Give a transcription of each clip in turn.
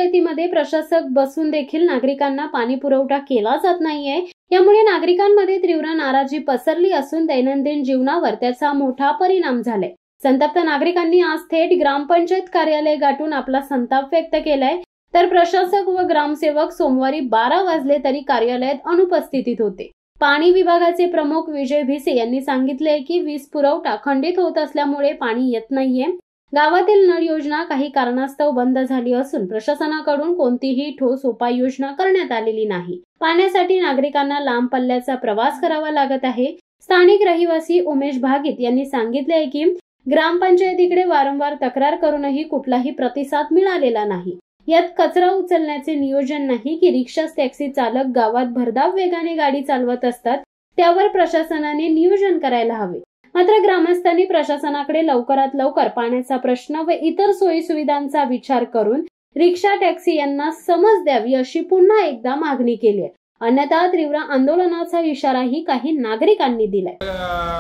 ग्रामपंचायतीमध्ये प्रशासक बसून देखील नागरिकांना पाणी पुरवठा केला जात नाहीये। यामुळे नागरिकांमध्ये तीव्र नाराजी पसरली असून दैनंदिन जीवनावर त्याचा मोठा परिणाम झालाय। संतप्त नागरिकांनी आज थेट ग्रामपंचायत कार्यालय गाठून आपला संताप व्यक्त केलाय। तर प्रशासक व ग्रामसेवक सोमवारी 12 वाजले तरी कार्यालयात अनुपस्थित होते। पाणी विभागाचे प्रमुख विजय भिसे यांनी सांगितले की वीज पुरवठा खंडित होत असल्यामुळे पाणी येत नाहीये। गावातील नळ योजना काही कारणास्तव बंद झाली असून प्रशासनाकडून कोणतीही ठोस उपाययोजना करण्यात आलेली नाही। पाण्यासाठी नागरिकांना लांब पल्ल्याचा प्रवास करावा लागत आहे। स्थानिक रहिवासी उमेश भागीत यांनी सांगितले की ग्रामपंचायतीकडे वारंवार तक्रार करूनही कुठलाही प्रतिसाद मिळालेला नाही। यात कचरा उचलण्याचे नियोजन नाही की रिक्षा टॅक्सी चालक गावात भरधाव वेगाने गाडी चालवत असतात, त्यावर प्रशासनाने नियोजन करायला हवे। मात्र ग्रामस्थांनी प्रशासनाकडे लवकरात लवकर पाण्याचा प्रश्न व इतर सोयी सुविधांचा विचार करून रिक्षा टॅक्सी यांना समज द्यावी अशी पुन्हा एकदा मागणी केली आहे। अन्यथा तीव्र आंदोलनाचा इशाराही काही नागरिकांनी दिलाय।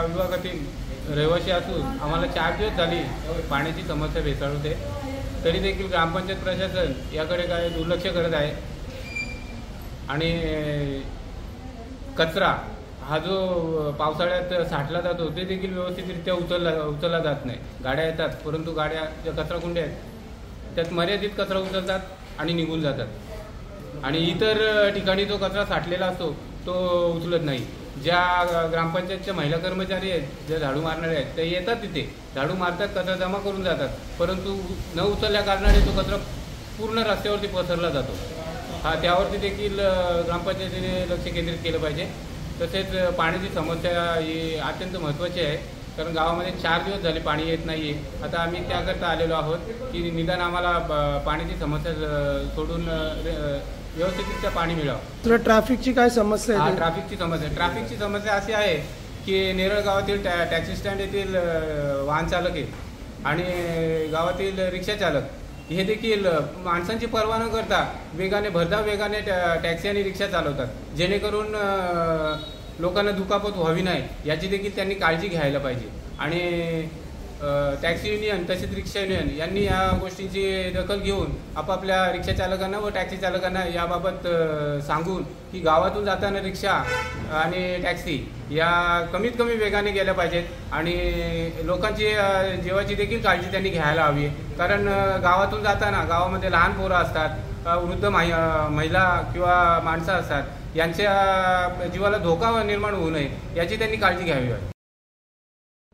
विभागातील रहिवासी असून आम्हाला 4 दिवस झाली पाण्याची समस्या भेसळते, तरी देखील ग्रामपंचायत प्रशासन याकडे काय दुर्लक्ष करत आहे आणि कचरा हा जो पावसाळ्यात साठला जातो ते देखील व्यवस्थितरित्या उचलला जात नाही। गाड्या येतात परंतु गाड्या ज्या कचरा कुंड्या आहेत त्यात मर्यादित कचरा उचलतात आणि निघून जातात आणि इतर ठिकाणी जो कचरा साठलेला असतो तो उचलत नाही। ज्या ग्रामपंचायतच्या महिला कर्मचारी आहेत, ज्या झाडू मारणारे आहेत, ते येतात तिथे झाडू मारतात, कचरा जमा करून जातात, परंतु न उचलल्या कारणाने तो कचरा पूर्ण रस्त्यावरती पसरला जातो। त्यावरती देखील ग्रामपंचायतीने लक्ष केंद्रित केलं पाहिजे। तसेच पाण्याची समस्या ही अत्यंत महत्त्वाची आहे, कारण गावामध्ये 4 दिवस झाले पाणी येत नाही आहे। आता आम्ही त्याकरता आलेलो आहोत की निदान आम्हाला पाण्याची समस्या सोडून व्यवस्थितरित्या पाणी मिळावं। तुला ट्रॅफिकची काय समस्या आहे? ट्रॅफिकची समस्या अशी आहे की नेरळ गावातील टॅक्सी स्टँड येथील वाहन चालक आहेत आणि गावातील रिक्षा चालक हे देखील माणसांची पर्वा न करता भरधाव वेगाने टॅक्सी आणि रिक्षा चालवतात, जेणेकरून लोकांना दुखापत व्हावी नाही याची देखील त्यांनी काळजी घ्यायला पाहिजे। आणि टॅक्सी युनियन तसेच रिक्षा युनियन यांनी या गोष्टींची दखल घेऊन आपापल्या रिक्षा चालकांना व टॅक्सी चालकांना याबाबत सांगून की गावातून जाताना रिक्षा आणि टॅक्सी या कमीत कमी वेगाने गेल्या पाहिजेत आणि लोकांची जीवाची देखील काळजी त्यांनी घ्यायला हवी। कारण गावातून जाताना गावामध्ये लहान पोरं असतात, वृद्ध महिला किंवा माणसं असतात, यांच्या जीवाला धोका निर्माण होऊ नये याची त्यांनी काळजी घ्यावी।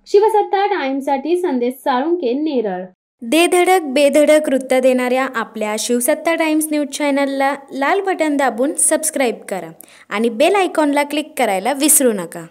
शिवसत्ता टाइम्ससाठी संदेश साळुंके, नेरळ। दे धडक बेधडक वृत्त देणाऱ्या आपल्या शिवसत्ता टाइम्स न्यूज चॅनलला लाल बटन दाबून सबस्क्राईब करा आणि बेल आयकॉनला क्लिक करायला विसरू नका।